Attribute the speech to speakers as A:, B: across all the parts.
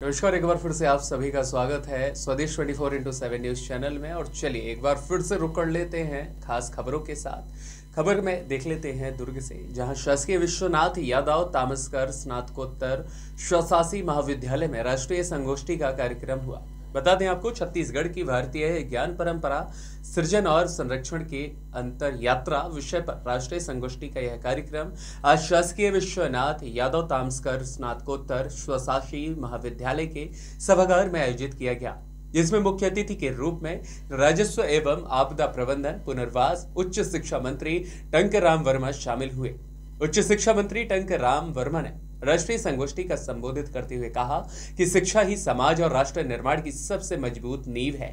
A: नमस्कार, एक बार फिर से आप सभी का स्वागत है स्वदेश 24x7 न्यूज चैनल में। और चलिए एक बार फिर से रुक कर लेते हैं खास खबरों के साथ। खबर में देख लेते हैं दुर्ग से, जहां शासकीय विश्वनाथ यादव तामसकर स्नातकोत्तर स्वशासी महाविद्यालय में राष्ट्रीय संगोष्ठी का कार्यक्रम हुआ। बता दें आपको, छत्तीसगढ़ की भारतीय ज्ञान परंपरा सृजन और संरक्षण की अंतर यात्रा विषय पर राष्ट्रीय संगोष्ठी का यह कार्यक्रम आज शासकीय विश्वनाथ यादव तामसकर स्नातकोत्तर स्वशासी महाविद्यालय के सभागार में आयोजित किया गया, जिसमें मुख्य अतिथि के रूप में राजस्व एवं आपदा प्रबंधन पुनर्वास उच्च शिक्षा मंत्री टंकराम वर्मा शामिल हुए। उच्च शिक्षा मंत्री टंकराम वर्मा ने राष्ट्रीय संगोष्ठी का संबोधित करते हुए कहा कि शिक्षा ही समाज और राष्ट्र निर्माण की सबसे मजबूत नींव है।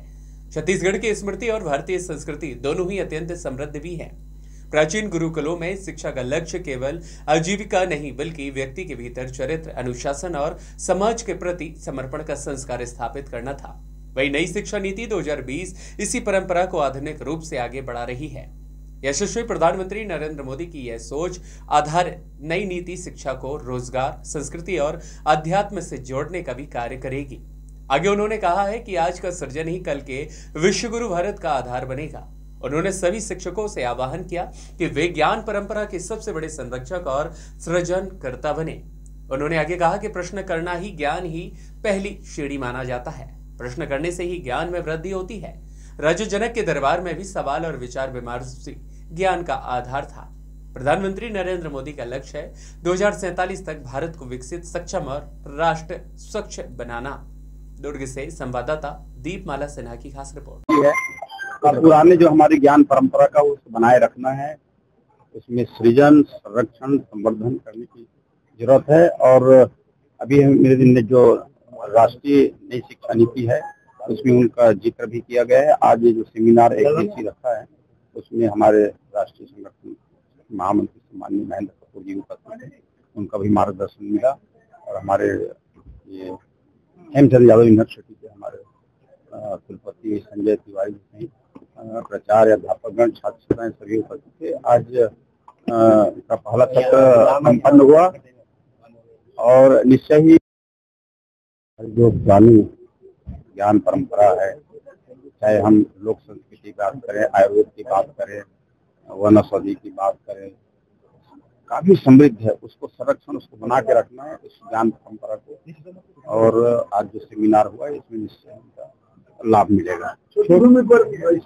A: छत्तीसगढ़ की स्मृति और भारतीय संस्कृति दोनों ही अत्यंत समृद्ध भी है। प्राचीन गुरुकुलों में शिक्षा का लक्ष्य केवल आजीविका नहीं, बल्कि व्यक्ति के भीतर चरित्र, अनुशासन और समाज के प्रति समर्पण का संस्कार स्थापित करना था। वही नई शिक्षा नीति 2020 इसी परंपरा को आधुनिक रूप से आगे बढ़ा रही है। यशस्वी प्रधानमंत्री नरेंद्र मोदी की यह सोच आधारित नई नीति शिक्षा को रोजगार, संस्कृति और अध्यात्म से जोड़ने का भी कार्य करेगी। आगे उन्होंने कहा है कि आज का सृजन ही कल के विश्वगुरु भारत का आधार बनेगा। उन्होंने सभी शिक्षकों से आह्वान किया कि वे ज्ञान परंपरा के सबसे बड़े संरक्षक और सृजनकर्ता बने। उन्होंने आगे कहा कि प्रश्न करना ही ज्ञान ही पहली सीढ़ी माना जाता है। प्रश्न करने से ही ज्ञान में वृद्धि होती है। राजा जनक के दरबार में भी सवाल और विचार विमर्श ज्ञान का आधार था। प्रधानमंत्री नरेंद्र मोदी का लक्ष्य है 2047 तक भारत को विकसित, सक्षम और राष्ट्र स्वच्छ बनाना। दुर्ग से संवाददाता दीपमाला सिन्हा की खास रिपोर्ट
B: है। पुराने जो हमारी ज्ञान परंपरा का उसको बनाए रखना है, उसमें सृजन, संरक्षण, संवर्धन करने की जरूरत है। और अभी मेरे दिन में जो राष्ट्रीय नई शिक्षा नीति है उसमें उनका जिक्र भी किया गया है। आज ये जो सेमिनार एक दिवसीय रखा है उसमें हमारे राष्ट्रीय संगठन महामंत्री माननीय महेंद्र कपूर जी उपस्थित थे, उनका भी मार्गदर्शन मिला। और हमारे ये हेमचंद यादव यूनिवर्सिटी के हमारे कुलपति संजय तिवारी जी, प्राचार्य, अध्यापकगण, छात्र छात्राएं सभी उपस्थित थे। आज का पहला सत्र संपन्न हुआ और निश्चय ही जो पुरानी ज्ञान परंपरा है, चाहे हम लोक संस्कृति की बात करें, आयुर्वेद की बात करें, वनौषधि की बात करें, काफी समृद्ध है। उसको संरक्षण, उसको बना के रखना है, इस ज्ञान परंपरा को। और आज जो सेमिनार हुआ है इसमें निश्चय लाभ मिलेगा। शुरू में